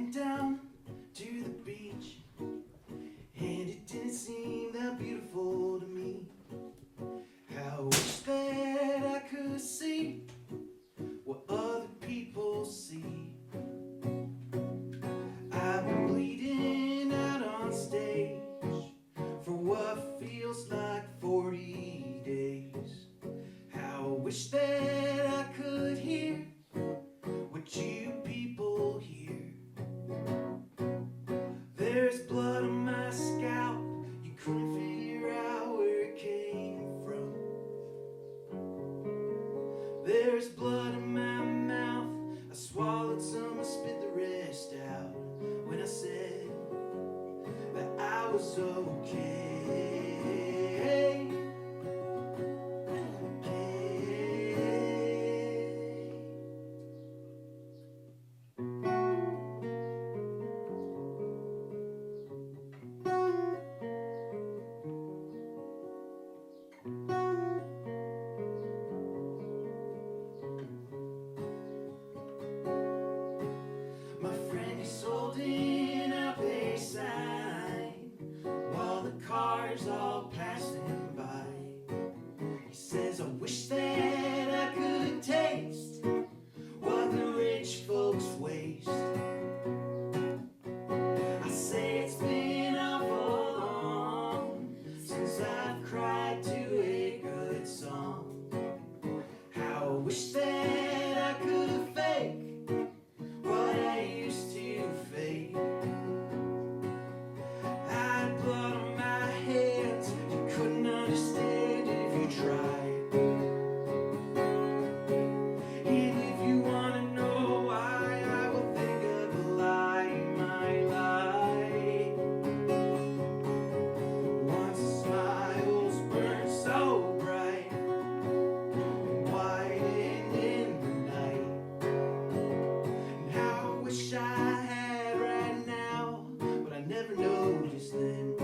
went down to the beach, and it didn't seem that beautiful to me. How I wish that I could see what other people see. I've been bleeding out on stage for what feels like 40 days. How I wish that I could hear what you people hear. There's blood on my scalp, you couldn't figure out where it came from. There's blood in my mouth, I swallowed some, I spit the rest out when I said that I was okay. My friend, he's holding up a sign while the cars all pass him by. He says, I wish that I could taste what the rich folks waste. I say it's been awful long since I've cried to a good song. How I wish that I could fake what I used to fake. I had blood on my hands, you couldn't understand it if you tried. And if you want to know why, I will think of a lie, my lie. Once the smiles burned so bright and widened in the night. And how I wish I had right now, but I never noticed then.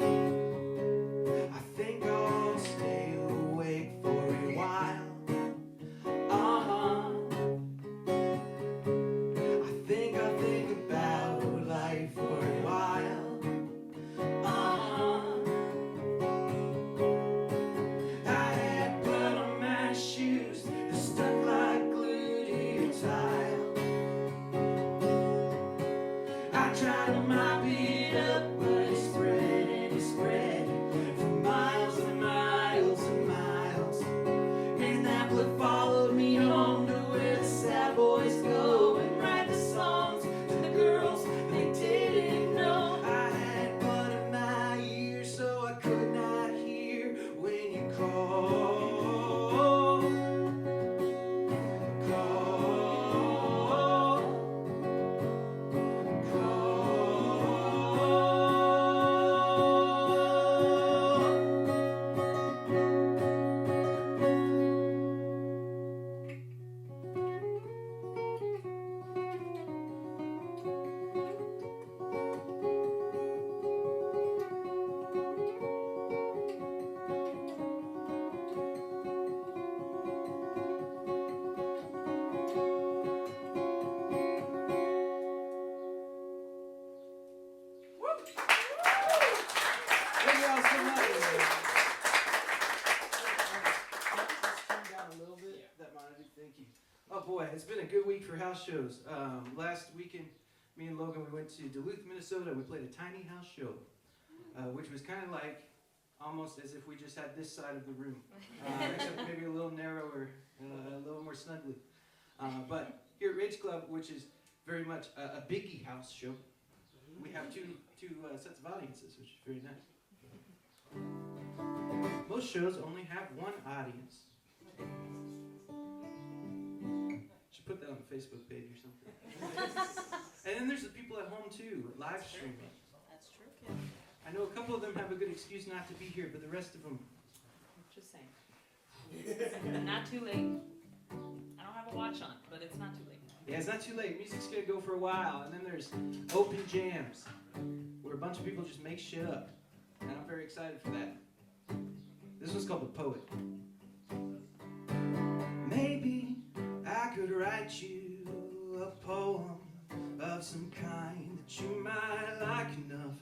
I think I'll stay awake for a while. I think I'll think about life for a while. I had blood on my shoes that stuck like glue to your tile. I tried to mop it up, but it spread and it spread for miles and miles and miles. And that blood followed me home to where the sad boys go and write the songs to the girls they didn't know. I had blood in my ears, so I could not hear when you called. Thank you all so much. Let's turn down a little bit. That monitor, thank you. Oh boy, it's been a good week for house shows. Last weekend, me and Logan, we went to Duluth, Minnesota. We played a tiny house show, which was kind of like almost as if we just had this side of the room, except maybe a little narrower, a little more snugly. But here at Ridge Club, which is very much a biggie house show, we have two sets of audiences, which is very nice. Most shows only have one audience. Should put that on the Facebook page or something. And then there's the people at home too, live streaming. That's true. I know a couple of them have a good excuse not to be here, but the rest of them. Just saying. Not too late. I don't have a watch on, but it's not too late. Yeah, it's not too late. Music's gonna go for a while, and then there's open jams, where a bunch of people just make shit up, and I'm very excited for that. This one's called The Poet. Maybe I could write you a poem of some kind that you might like enough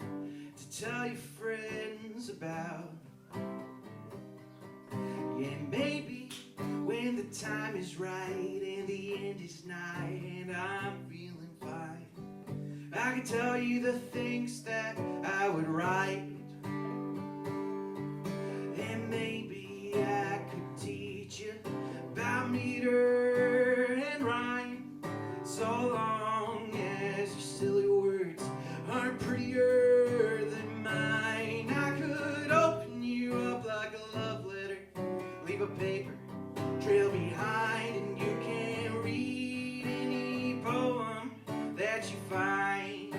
to tell your friends about. Yeah, maybe when the time is right and the end is nigh and I'm feeling fine, I can tell you the things that I would write. And maybe I could teach you about meter and rhyme, so long as your silly words aren't prettier than mine. I could open you up like a love letter, leave a paper trail behind, and you can read any poem that you find.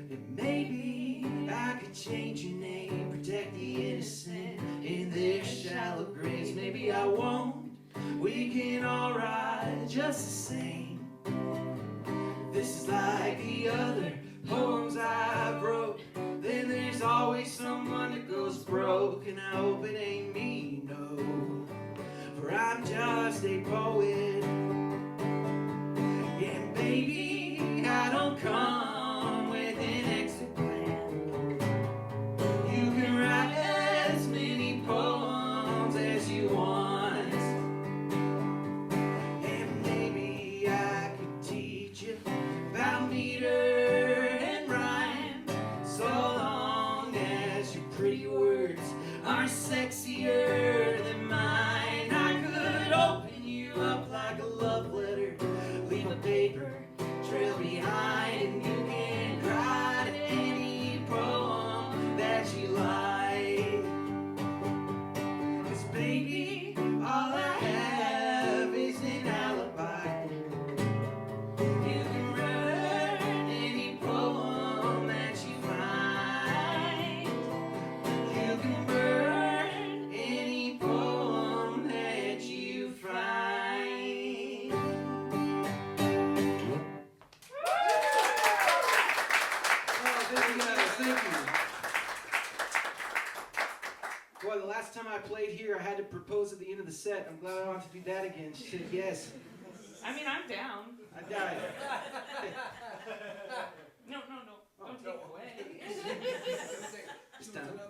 And maybe I could change your name, protect the innocent in their shallow graves. Maybe I won't. We can all ride just the same. This is like the other poems I wrote. Then there's always someone that goes broke, and I hope it ain't me, no, for I'm just a poet. Yeah, baby, I don't come with an exit plan. You can write as many poems as you want. About meter and rhyme, so long as your pretty words are sexier than mine. I could open you up like a love letter, leave a paper trail behind, and you can write any poem that you like. 'Cause baby, all I have is an alibi. Boy, the last time I played here, I had to propose at the end of the set. I'm glad I don't have to do that again. She said yes. I mean, I'm down. I died. No. Don't take it away. This time,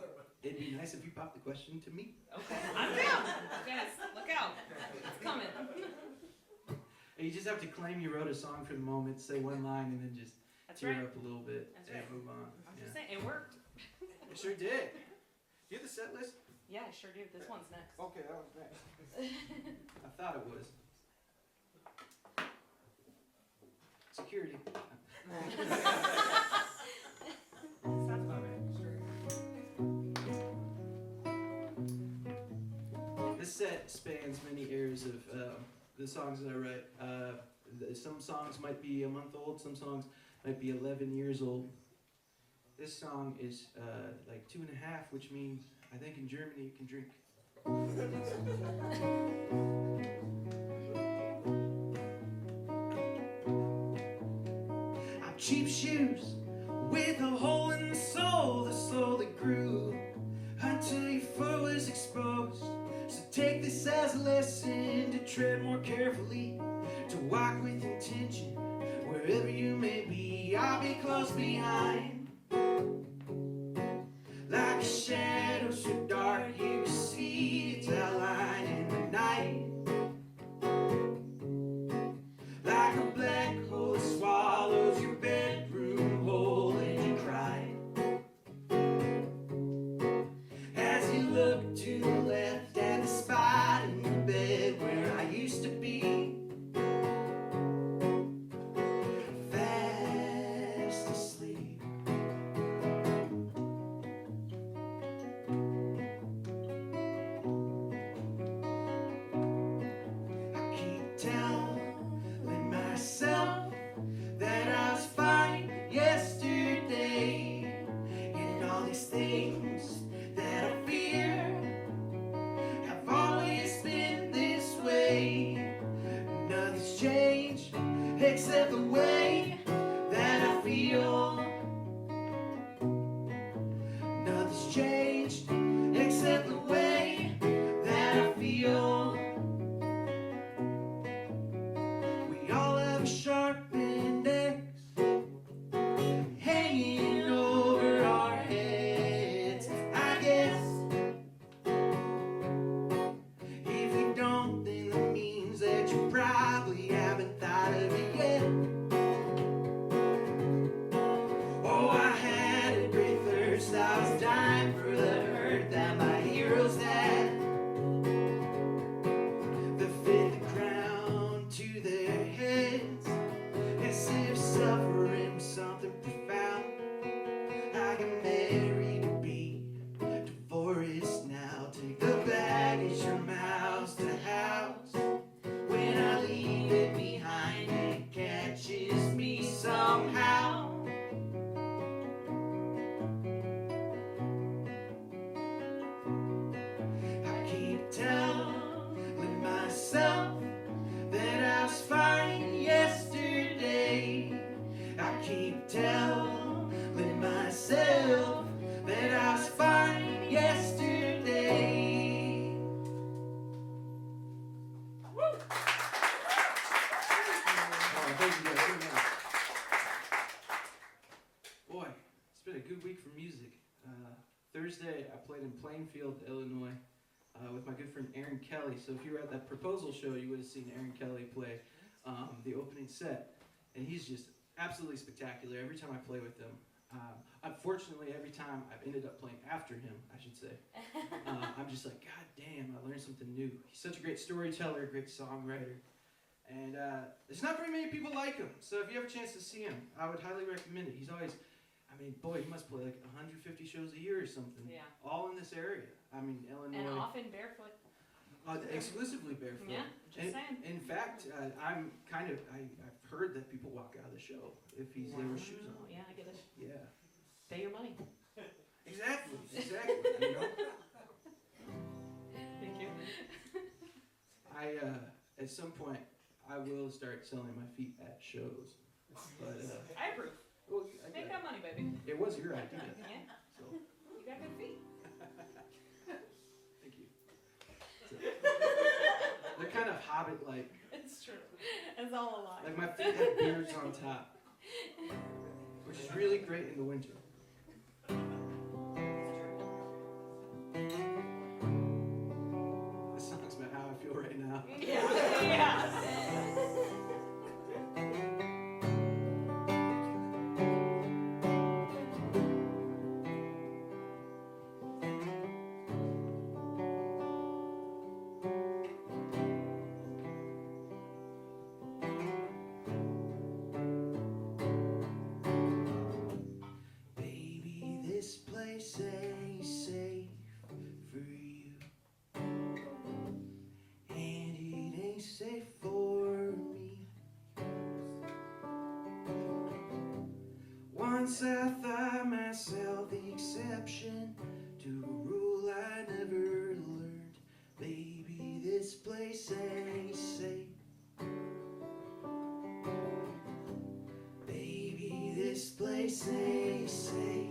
it'd be nice if you popped the question to me. Okay, I'm down. Yes, look out. It's coming. You just have to claim you wrote a song for the moment, say one line, and then just tear right. up a little bit That's and right. move on. I'm just saying, it worked. It sure did. Do you have the set list? Yeah, I sure do. This one's next. Okay, that was next. I thought it was. Security. Sounds about right. This set spans many eras of the songs that I write. Some songs might be a month old, some songs might be 11 years old. This song is like 2.5, which means I think in Germany you can drink. I'm cheap shoes with a hole in the sole that grew until your foot was exposed. So take this as a lesson to tread more carefully, to walk with intention wherever you may be. I'll be close behind, like a shadow so dark you can see its outline in the night, like a black hole that swallows your bedroom whole and you cry as you look to the left at the spot in the bed where I used to be, fast asleep. I keep telling myself that I was fine yesterday. Woo! Oh, thank you guys so much. Boy, it's been a good week for music. Thursday, I played in Plainfield, Illinois, with my good friend Aaron Kelly. So if you were at that proposal show, you would have seen Aaron Kelly play the opening set. And he's just absolutely spectacular every time I play with him. Unfortunately, every time I've ended up playing after him, I should say. I'm just like, God damn, I learned something new. He's such a great storyteller, a great songwriter. And there's not very many people like him. So if you have a chance to see him, I would highly recommend it. He's always, I mean, boy, he must play like 150 shows a year or something. Yeah. All in this area. I mean, Illinois. And often barefoot. Exclusively barefoot. Yeah, just saying. In fact, I've heard that people walk out of the show if he's there with shoes on. Yeah, I get it. Yeah. Pay your money. Exactly. You know? Thank you. At some point, I will start selling my feet at shows. But I approve. well, Make that money, baby. it was your idea. Yeah. So You got good feet. thank you. So, they're kind of hobbit-like. It's true. It's all a lie. Like my feet have beards on top, which is really great in the winter. This song's about how I feel right now. Yeah. Yeah. Baby, this place ain't safe for you, and it ain't safe for me. Once I thought myself the exception to a rule I never learned. Baby, this place ain't safe. Baby, this place ain't safe.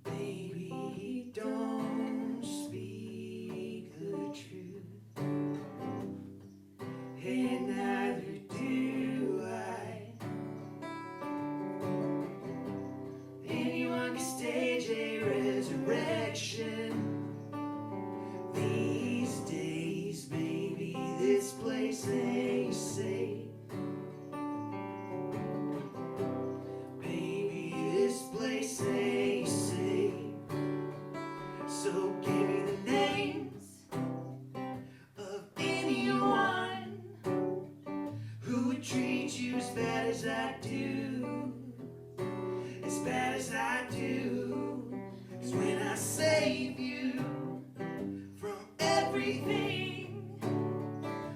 Baby, don't speak the truth, and neither do I. Anyone can stage a resurrection these days. Baby, this place ain't safe. Baby, this place ain't safe. So give me the names of anyone who would treat you as bad as I do. As bad as I do. 'Cause when I save you from everything,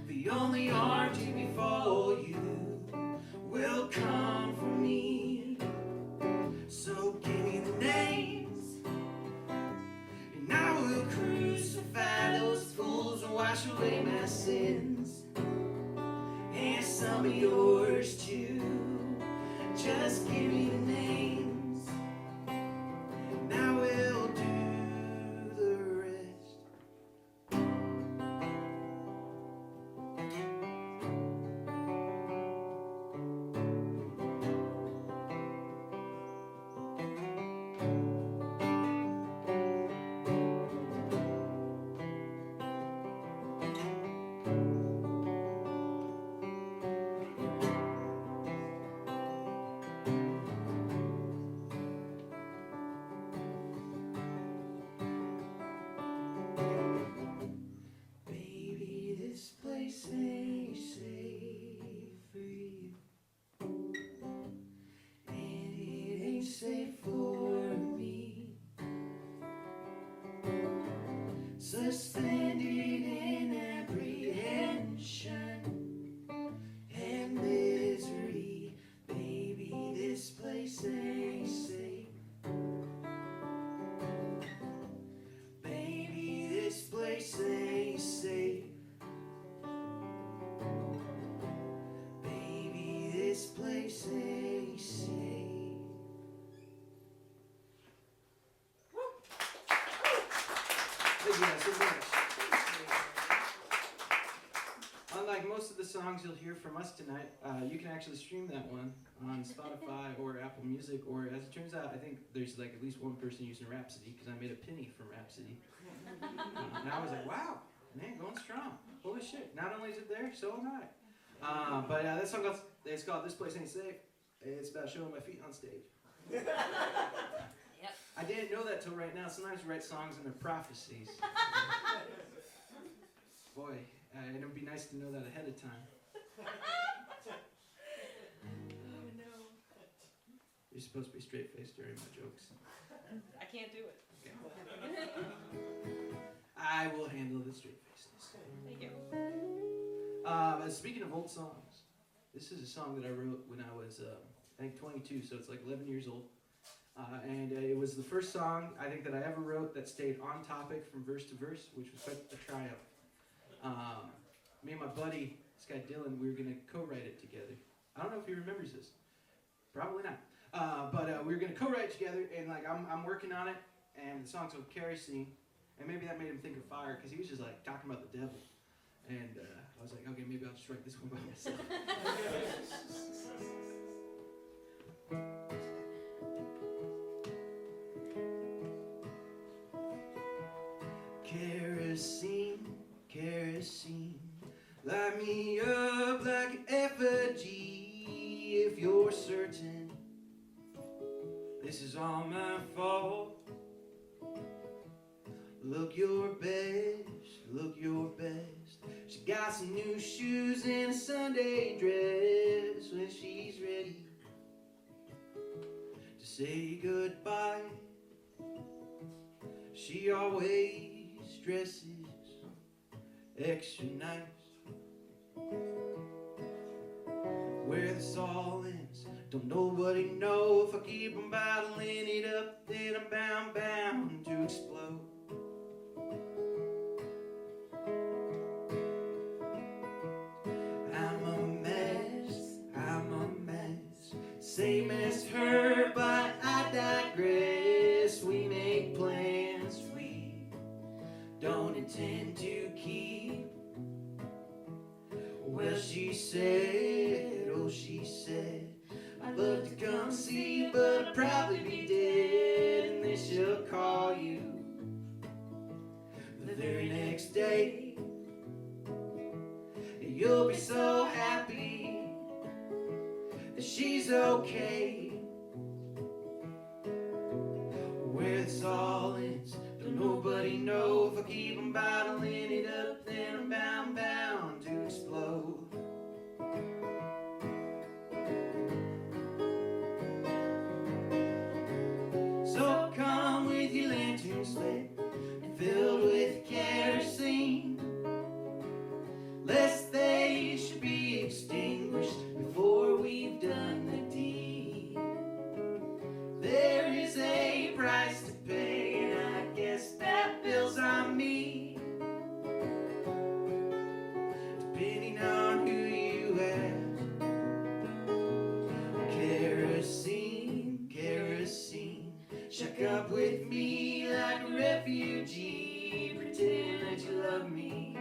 the only harm to befall you will come from me. So give me the names, and I will crucify those fools and wash away my sins, and some of yours too. Just give me the names, and I will do the rest. Thank you guys so much. Unlike most of the songs you'll hear from us tonight, you can actually stream that one on Spotify or Apple Music, or as it turns out, I think there's like at least one person using Rhapsody, because I made a penny from Rhapsody. And I was like, wow, man, going strong. Holy shit. Not only is it there, so am I. But that song, it's called This Place Ain't Safe. It's about showing my feet on stage. Yep. I didn't know that till right now. Sometimes we write songs and they're prophecies. Boy, it would be nice to know that ahead of time. Oh no. You're supposed to be straight-faced during my jokes. I can't do it. I will handle the straight-facedness. Thank you. Speaking of old songs, this is a song that I wrote when I was, I think 22, so it's like 11 years old. And it was the first song, I think, that I ever wrote that stayed on topic from verse to verse, which was quite a triumph. Me and my buddy, this guy Dylan, we were going to co-write it together. I don't know if he remembers this. Probably not. But we were going to co-write it together, and like I'm working on it, and the song's called Kerosene, and maybe that made him think of fire, because he was just like talking about the devil. And I was like, okay, maybe I'll just write this one by myself. Kerosene, kerosene, light me up like an effigy. If you're certain this is all my fault, look your best, look your best. She got some new shoes and a Sunday dress. When she's ready to say goodbye, she always dresses extra nice. Where this all ends, don't nobody know. If I keep on bottling it up, then I'm bound to explode. I'm a mess, same as her, but I digress. We make plans we don't intend to keep. Well, she said, oh, she said, I'd love to come see, but I'd probably be dead. And then she'll call you the very next day. And you'll be so happy that she's okay. Where this all ends, don't nobody know. If I keep on bottling it up, then I'm bound to explode. So come with your lanterns lit and filled with kerosene, lest they should be extinguished before we've done the deed. There is a price to pay, and I guess that bill's on me, depending on who you ask. Kerosene, kerosene, check up with me like a refugee. Pretend that you love me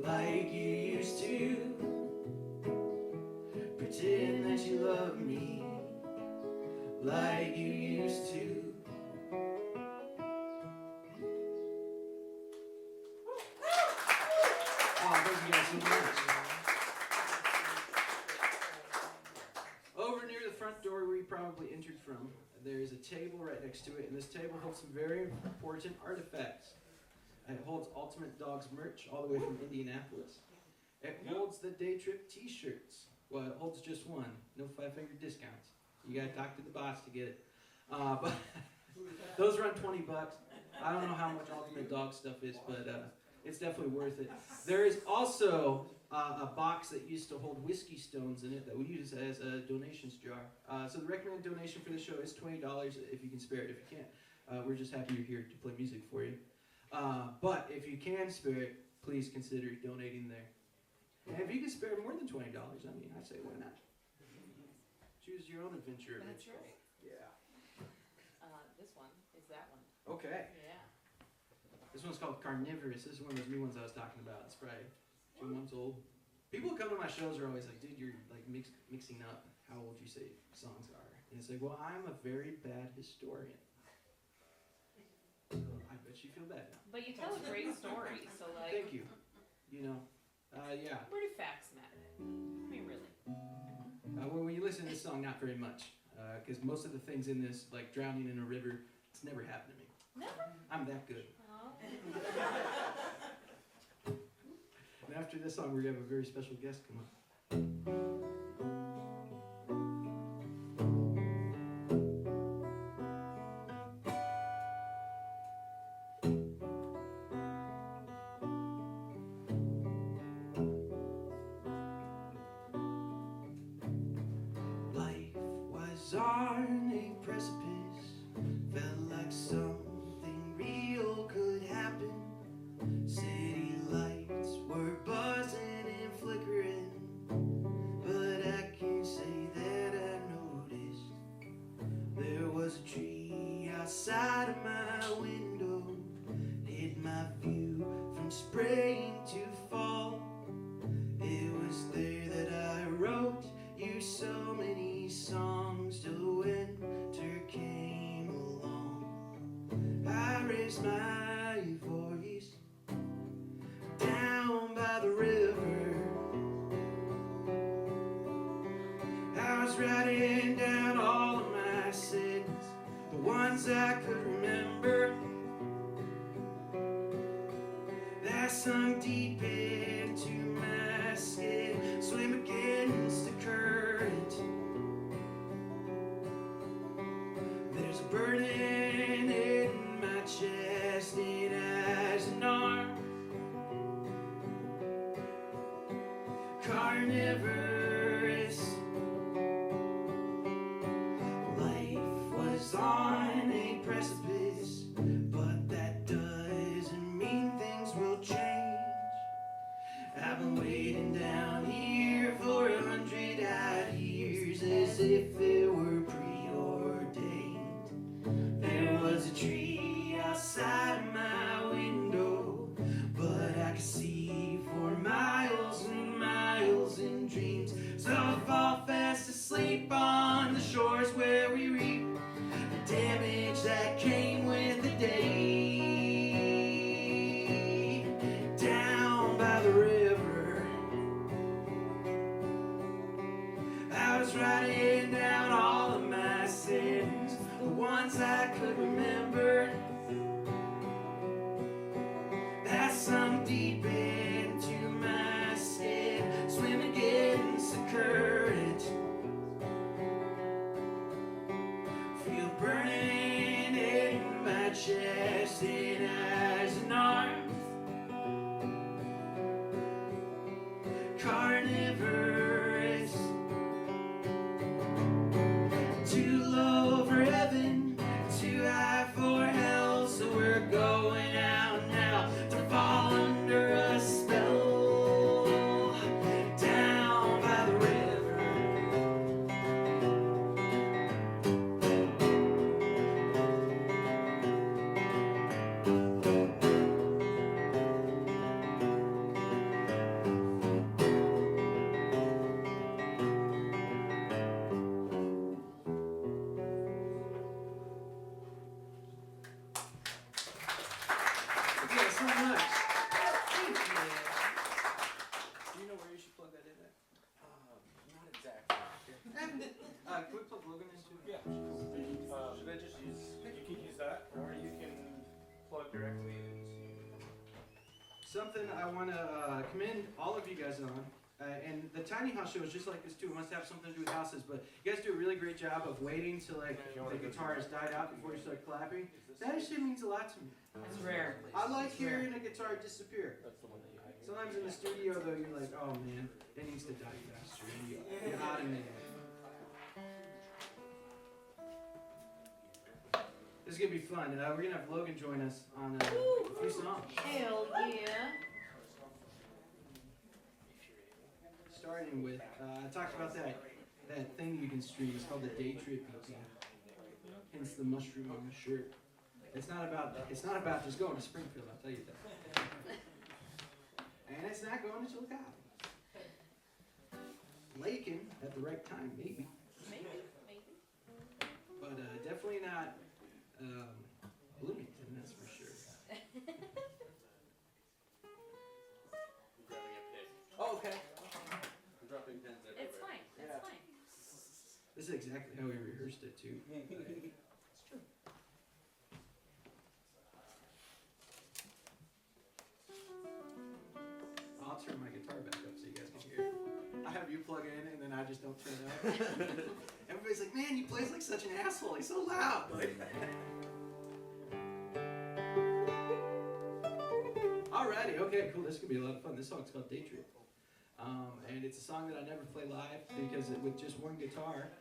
like you used to. Pretend that you love me like you used to. Oh, thank you guys so much. Over near the front door where you probably entered from, there is a table right next to it, and this table holds some very important artifacts. It holds Ultimate Dogs merch all the way from Indianapolis. It holds the Day Trip t-shirts. Well, it holds just one. No 5-finger discounts. You gotta talk to the boss to get it. But those run $20. I don't know how much Ultimate Dog stuff is, but it's definitely worth it. There is also a box that used to hold whiskey stones in it that we use as a donations jar. So the recommended donation for the show is $20 if you can spare it. If you can't, we're just happy you're here to play music for you. But if you can spare it, please consider donating there. And if you can spare more than $20, I mean, I say why not? Choose your own adventure. That's right. Yeah. This one is that one. Okay. Yeah. This one's called Carnivorous. This is one of those new ones I was talking about. It's probably 2 months old. People who come to my shows are always like, dude, you're like mixing up how old you say songs are. And it's like, well, I'm a very bad historian. So I bet you feel bad now. But you tell a great story, so like. Thank you. You know, yeah. Where do facts matter? I mean, really. Well, when you listen to this song, not very much. Because most of the things in this, like drowning in a river, it's never happened to me. Never? I'm that good. Oh. And after this song, we're going to have a very special guest come up. Life was on a precipice, felt like something real could happen. City lights were buzzing and flickering, but I can't say that I noticed. There was a tree outside of my window, hid my view from spring to fall. It was there that I wrote you so many songs till winter came along. I raised my voice down by the river. I was writing down all of my sins, the ones I could remember, that sunk deep into my skin, swim against the current. There's a burning in my chest, and eyes and arms. Carnivorous. Life was on a precipice, but that doesn't mean things will change. I've been waiting down here for 100 odd years, as if it were preordained. There was a tree outside my window, but I could see for miles and miles in dreams. So I fall fast asleep on the shores where we reap the damage that came with the day. Down by the river, I was writing down all of my sins, the ones I could remember, that sunk deep into my skin, swim against the current. Feel burning in my chest, and eyes and arms. Carnivorous. Too low for heaven, too high for hell, so we're going out now to fall under a spell. Down by the river. Thank you so much. Thank you. Do you know where you should plug that in at? Not exactly. Can we plug Logan into? Yeah. Should I just use? You can use that, or you can plug directly into. Something I want to commend all of you guys on, and the tiny house show is just like this too. It must have something to do with houses, but you guys do a really great job of waiting till like the guitar has died out before you start clapping. That actually means a lot to me. It's rare. I like hearing a guitar disappear. That's the one that you hide. Sometimes in the studio though, you're like, oh man, it needs to die faster. And you automate it. This is gonna be fun. We're gonna have Logan join us on a few songs. Hell yeah. Starting with, I talked about that thing you can stream. It's called the Day Trip EP. Hence the mushroom on the shirt. It's not about just going to Springfield, I'll tell you that. And it's not going to Chillicothe. Lakin at the right time, maybe. Maybe. But definitely not Bloomington, that's for sure. I'm grabbing a pick. Oh, okay. I'm dropping pens everywhere. It's fine. It's Yeah. fine. This is exactly how we rehearsed it too. It's true. I'll turn my guitar back up so you guys can hear it. I have you plug it in and then I just don't turn it up. Everybody's like, man, he plays like such an asshole. He's so loud. Like, alrighty, okay, cool. This could be a lot of fun. This song's called Day Trip. And it's a song that I never play live because with just one guitar,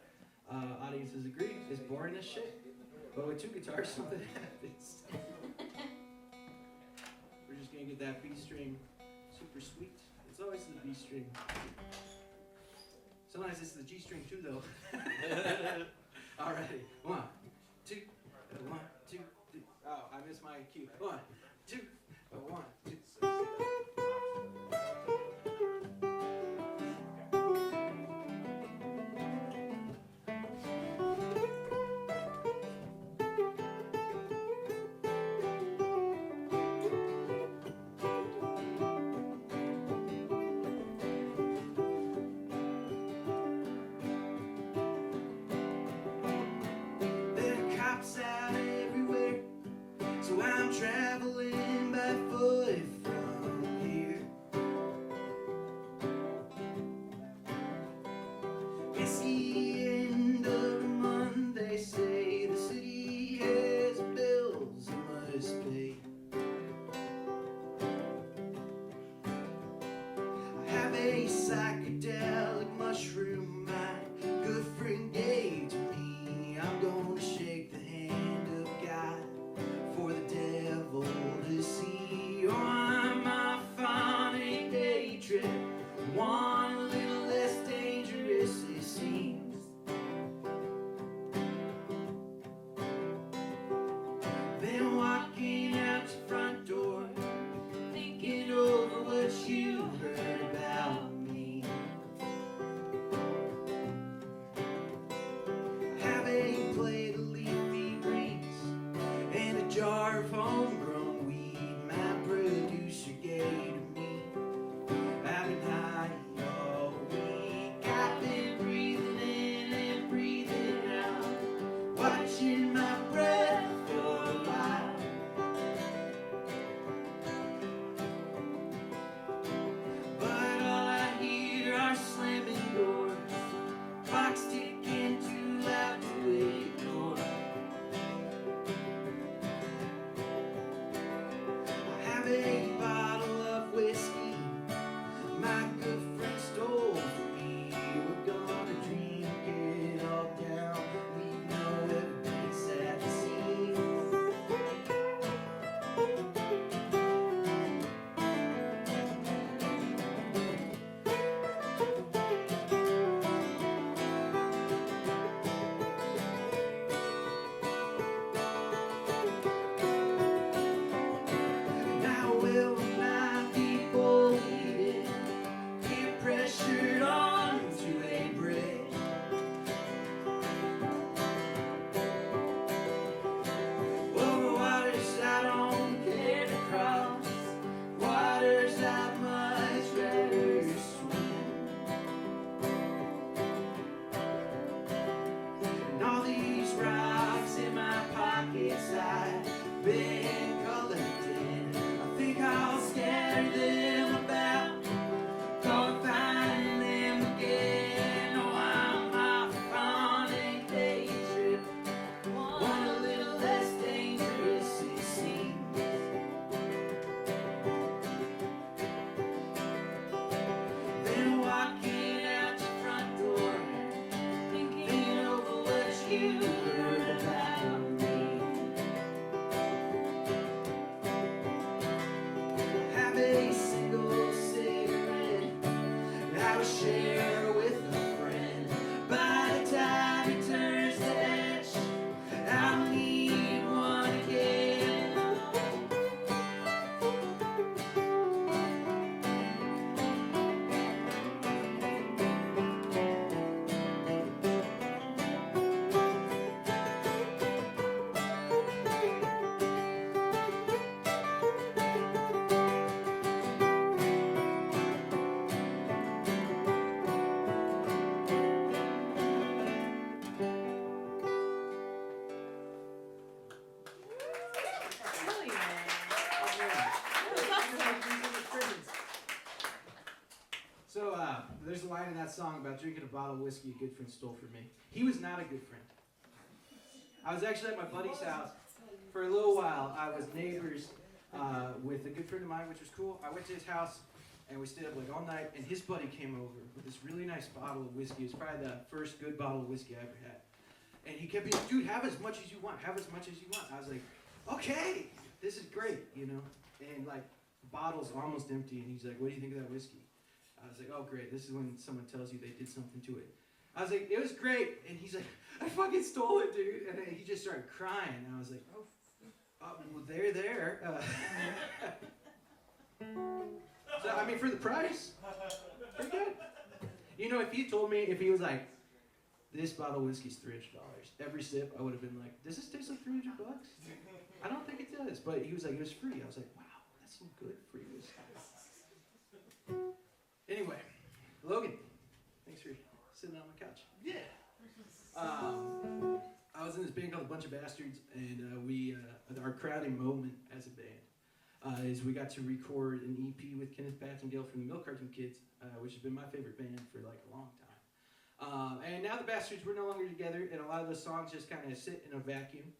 audiences agree, is boring as shit. But with two guitars, something happens. We're just gonna get that B string super sweet. It's always the B string. Sometimes it's the G string too, though. Alrighty, 1, 2, 1, 2, 3. Oh, I missed my cue. 1, 2, 1, 2. Out everywhere, so I'm traveling by foot from here. It's the end of the month, they say the city has bills it must pay. I have a psychedelic mushroom my good friend gave to me. I'm gonna shake the hand of God for the devil to see. Oh, I'm off on a day trip, one a little less dangerous it seems. Been walking out your front door, thinking over what you heard about me. Have a plate of leafy greens and a jar of homegrown weed my producer gave to me. I've been high all week, I've been breathing in and breathing out, watching my breath for a while. But all I hear are slamming doors, clocks ticking too loud to ignore. I have a bottle of whiskey my good friend stole from me. We're gonna drink it all down, leave no evidence at the scene. Now will not be bullied, get pressured onto a bridge. Over waters I don't care to cross, waters I'd much rather swim. And all these rocks in my pockets I've been collecting, I think I'll scatter them about, go find them again. Oh, I'm off on a day trip, one a little less dangerous it seems. Then walking out your front door, thinking over what you heard about me. that song about drinking a bottle of whiskey a good friend stole from me. He was not a good friend. I was actually at my buddy's house for a little while. I was neighbors with a good friend of mine, which was cool. I went to his house and we stayed up like all night, and his buddy came over with this really nice bottle of whiskey. It was probably the first good bottle of whiskey I ever had. And he kept being like, dude, have as much as you want, have as much as you want. I was like, okay, this is great, you know? And like, the bottle's almost empty, and he's like, what do you think of that whiskey? I was like, oh great, this is when someone tells you they did something to it. I was like, it was great, and he's like, I fucking stole it, dude. And then he just started crying, and I was like, oh well, there. So, I mean, for the price, pretty good. You know, if he told me, if he was like, this bottle of whiskey's $300, every sip, I would have been like, does this taste like $300? I don't think it does. But he was like, it was free. I was like, wow, that's some good free whiskey. Anyway, Logan, thanks for sitting on my couch. Yeah. I was in this band called A Bunch of Bastards, and our crowning moment as a band is we got to record an EP with Kenneth Battengale from the Milk Cartoon Kids, which has been my favorite band for like a long time. And now the Bastards, we're no longer together, and a lot of those songs just kind of sit in a vacuum.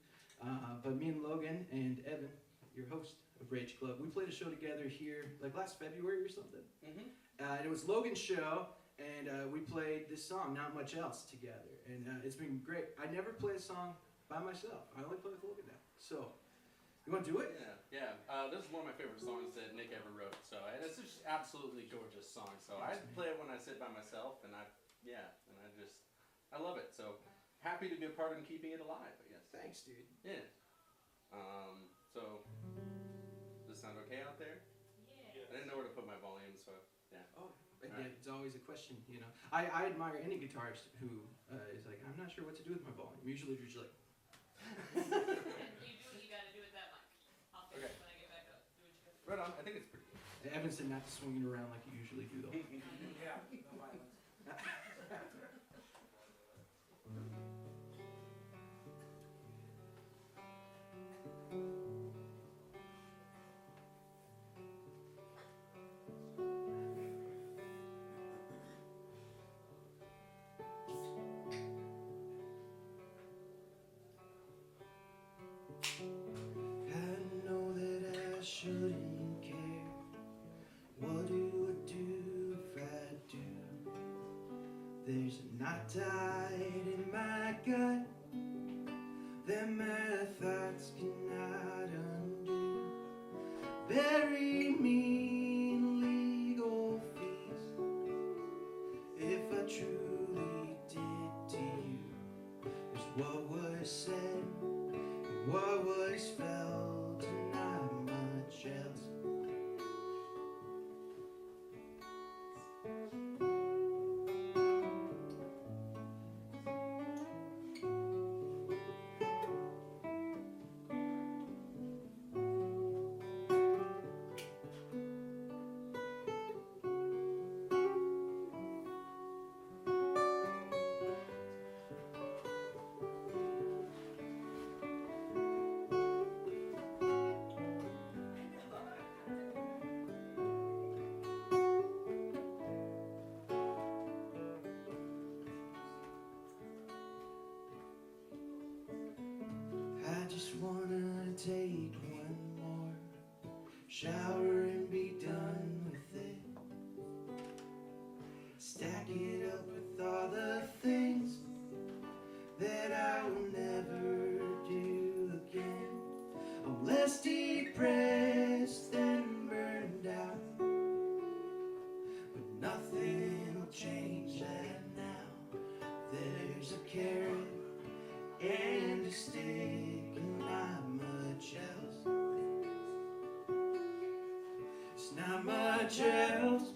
But me and Logan and Evan, your host of Rage Club, we played a show together here like last February or something. Mm-hmm. And it was Logan's show, and we played this song, Not Much Else, together. And it's been great. I never play a song by myself. I only play with Logan now. So, you want to do it? Yeah. This is one of my favorite songs that Nick ever wrote. So, and it's just absolutely gorgeous song. So I play it when I sit by myself, and I love it. So happy to be a part in keeping it alive, I guess. Thanks, dude. Yeah. So does this sound okay out there? Yeah. I didn't know where to put my volume, so yeah. Oh, again, Alright. it's always a question, you know. I admire any guitarist who is like, I'm not sure what to do with my volume. Usually they're just like, You do what you gotta do with that mic. I'll fix Okay. it when I get back up. Do what you gotta do. Right on. I think it's pretty good. Evan said not to swing it around like you usually do, though. Yeah, no violence. I know that I shouldn't care. What do I do if I do? There's a knot tied in my gut that my thoughts cannot undo. Bury me in legal fees if I truly did to you. Is what was said and what was felt and not much else. I just wanna take one more shower and be done with it. Stack it up with all the things that I will never do again. I'm less depressed than burned out, but nothing will change that now. There's a carrot and a stick and not much else. It's not much else.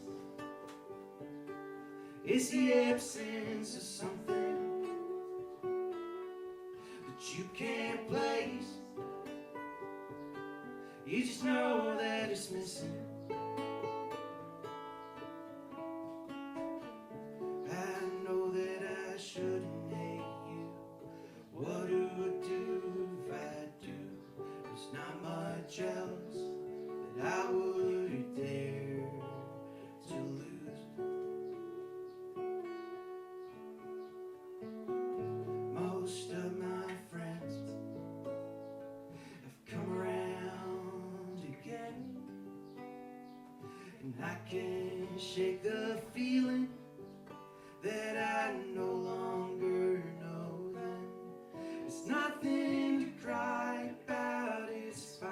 It's the absence of something that you can't place. You just know that it's missing. I know that I shouldn't hate you. What do I do if I do? There's not much else that I would dare to lose. can shake the feeling that I no longer know them. It's nothing to cry about, it's fine.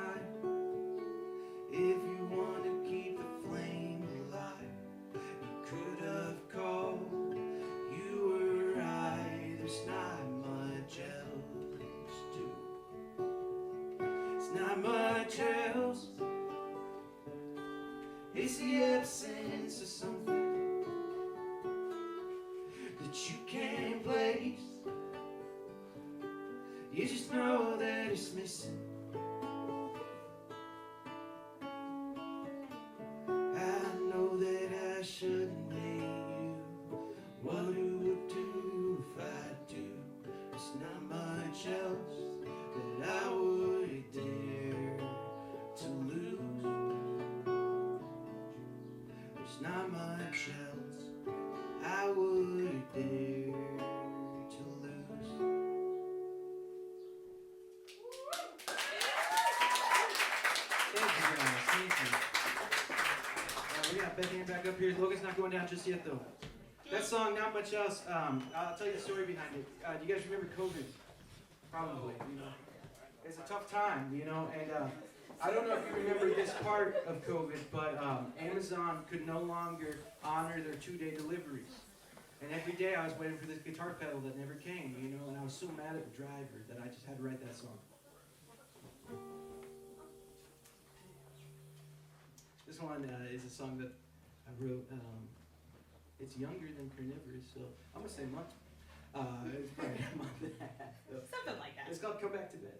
If you want to keep the flame alive, you could have called, you were right, there's not much else to. It's not much else. It's the absence of something that you can't place. You just know that it's missing. I know that I shouldn't hate you. What it would do if I do. There's not much else that I would dare to lose. There's not much else I would dare to lose. Thank you guys, thank you. We got Beth Ann back up here. Logan's not going down just yet though. That song, Not Much Else, I'll tell you the story behind it. Do you guys remember COVID? Probably, you know. It's a tough time, you know, and I don't know if you remember this part of COVID, but Amazon could no longer honor their 2-day deliveries. And every day I was waiting for this guitar pedal that never came, you know, and I was so mad at the driver that I just had to write that song. This one is a song that I wrote. It's younger than Carnivorous, so I'm going to say month. It's probably a month and a half. So. Something like that. It's called Come Back to Bed.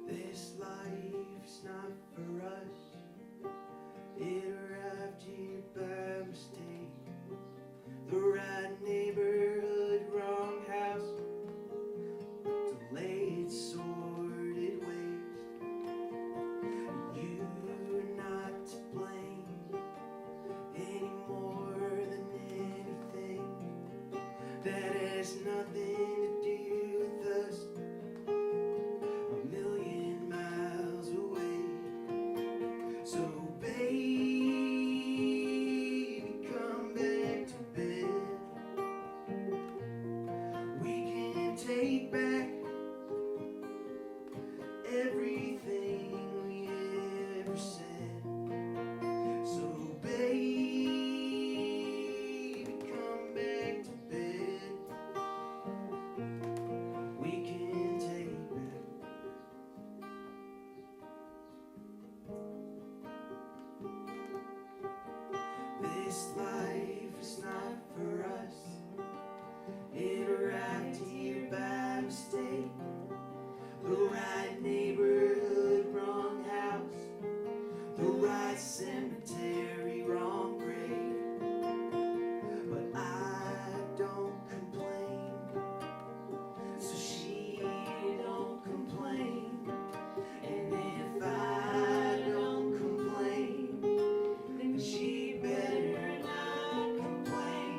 This life's not for us. It arrived here by mistake. The right neighborhood, wrong house. Delayed, sordid ways. You're not to blame any more than anything. That has nothing to do with us. A million miles away. So baby, come back to bed. We can take back everything we ever said. So baby, come back to bed. We can take back. This life is not for us. It arrived here by mistake. The right neighborhood, wrong house. The right cemetery, wrong grave. But I don't complain, so she don't complain. And if I don't complain, then she better not complain.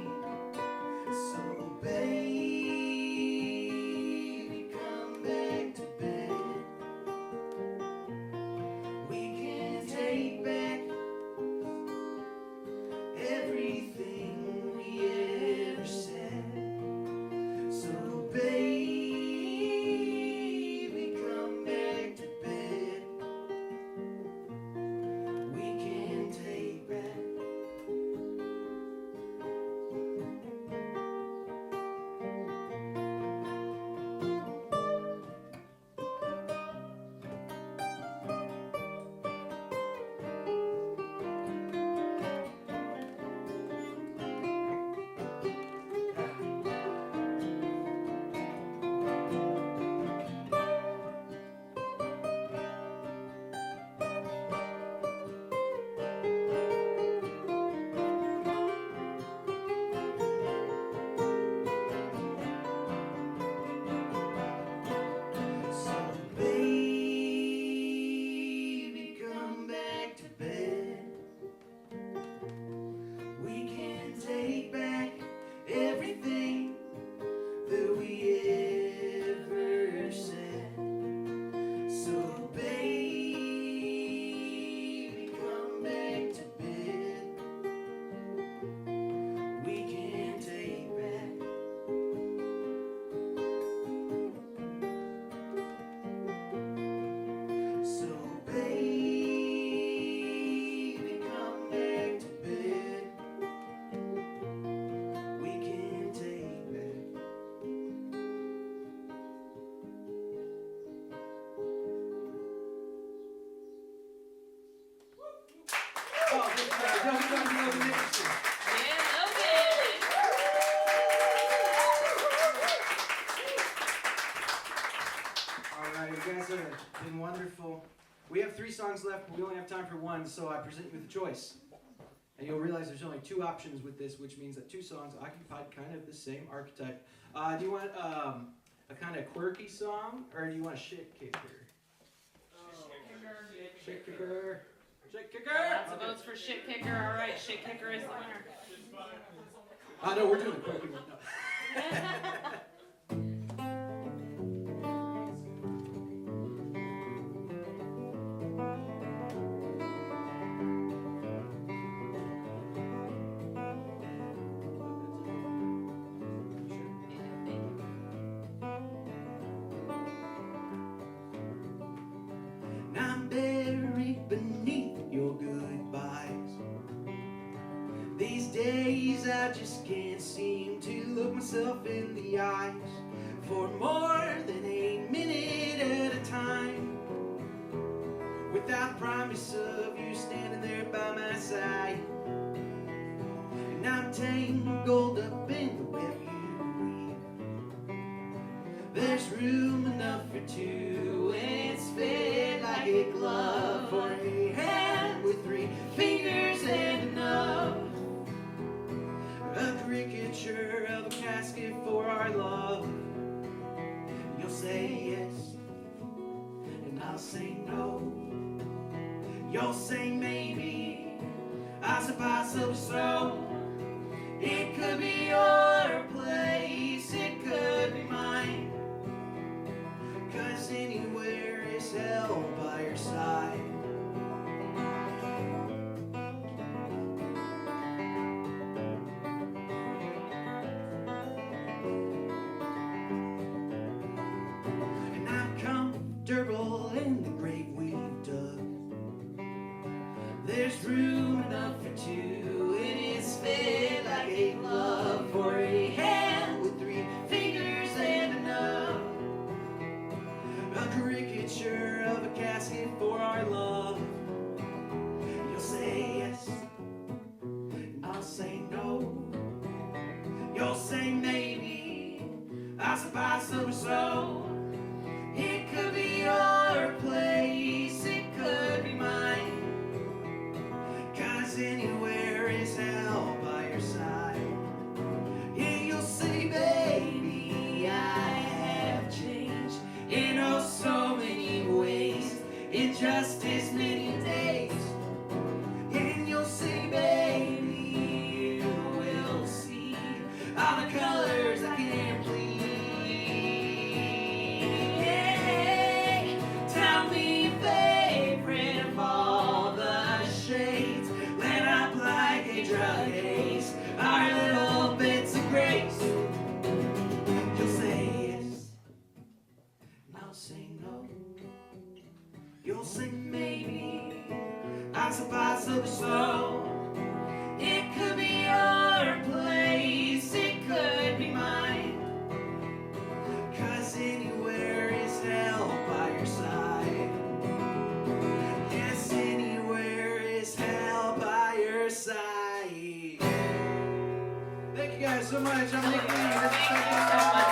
Everybody, Logan Nicholson. Yeah, Logan. All right, you guys have been wonderful. We have 3 songs left, but we only have time for one, so I present you with a choice. And you'll realize there's only 2 options with this, which means that 2 songs occupied kind of the same archetype. Do you want a kind of quirky song, or do you want a shit kicker? Shit kicker. Shit kicker. Lots of votes for shit kicker. All right, shit kicker is the winner. No, we're doing the quirky one. No. I'm buried beneath your goodbyes. These days I just can't seem to look myself in the eyes for more than a minute at a time, without promise of you standing there by my side. And I'm tangled up in the web you weave. There's room enough for 2, and it's fit like a glove for a hand with 3 fingers and enough. A caricature of a casket for our love. You'll say yes, and I'll say no. You'll say maybe, I suppose so. It could be your place, it could be mine. 'Cause anywhere is hell by your side. And I'm comfortable in the grave we've dug. There's room enough for 2, and it's fit like a glove for a hand with 3 fingers and enough. A caricature of a casket for our love. You'll say yes, and I'll say no. You'll say maybe, I suppose so. It could be your place, it could be mine. 'Cause anywhere is hell by your side. Yeah, you'll say, baby, I have changed in oh so many ways, in just as many days. And you'll say, baby, you will see all the colors I can plead. Yeah, tell me, favorite of all the shades, let up like a drug haze, our little bits of grace. You'll say yes, and I'll say no. You'll say maybe, I suppose so. It could be your place, it could be mine. 'Cause anywhere is hell by your side. Yes, anywhere is hell by your side. Thank you guys so much. I'm Nick Lee. This is Thank you so much.